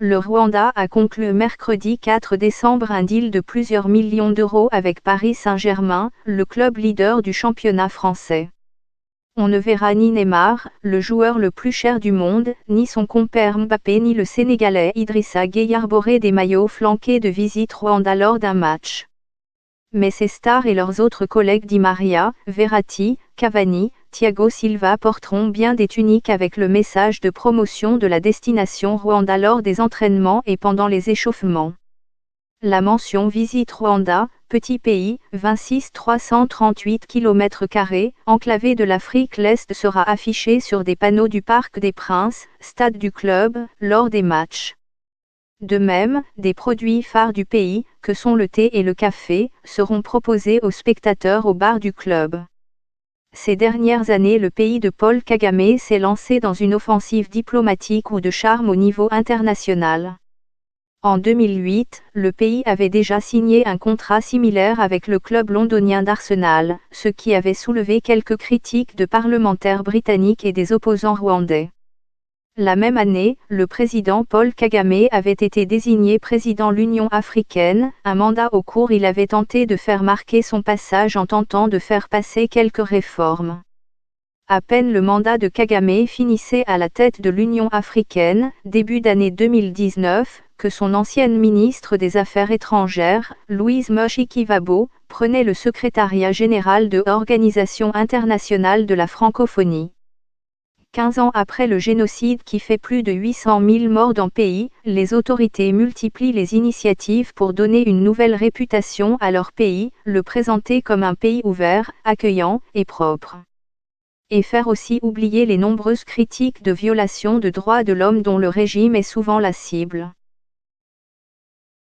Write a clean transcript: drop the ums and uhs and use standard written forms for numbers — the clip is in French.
Le Rwanda a conclu mercredi 4 décembre un deal de plusieurs millions d'euros avec Paris Saint-Germain, le club leader du championnat français. On ne verra ni Neymar, le joueur le plus cher du monde, ni son compère Mbappé ni le Sénégalais Idrissa Gueye arborer des maillots flanqués de Visit Rwanda lors d'un match. Mais ces stars et leurs autres collègues Di Maria, Verratti, Cavani, Thiago Silva porteront bien des tuniques avec le message de promotion de la destination Rwanda lors des entraînements et pendant les échauffements. La mention Visite Rwanda, petit pays, 26 338 km², enclavé de l'Afrique l'Est sera affichée sur des panneaux du Parc des Princes, stade du club, lors des matchs. De même, des produits phares du pays, que sont le thé et le café, seront proposés aux spectateurs au bar du club. Ces dernières années, le pays de Paul Kagame s'est lancé dans une offensive diplomatique ou de charme au niveau international. En 2008, le pays avait déjà signé un contrat similaire avec le club londonien d'Arsenal, ce qui avait soulevé quelques critiques de parlementaires britanniques et des opposants rwandais. La même année, le président Paul Kagame avait été désigné président de l'Union africaine, un mandat au cours il avait tenté de faire marquer son passage en tentant de faire passer quelques réformes. À peine le mandat de Kagame finissait à la tête de l'Union africaine, début d'année 2019, que son ancienne ministre des Affaires étrangères, Louise Mushikiwabo, prenait le secrétariat général de l'Organisation internationale de la francophonie. 15 ans après le génocide qui fait plus de 800 000 morts dans le pays, les autorités multiplient les initiatives pour donner une nouvelle réputation à leur pays, le présenter comme un pays ouvert, accueillant et propre. Et faire aussi oublier les nombreuses critiques de violations de droits de l'homme dont le régime est souvent la cible.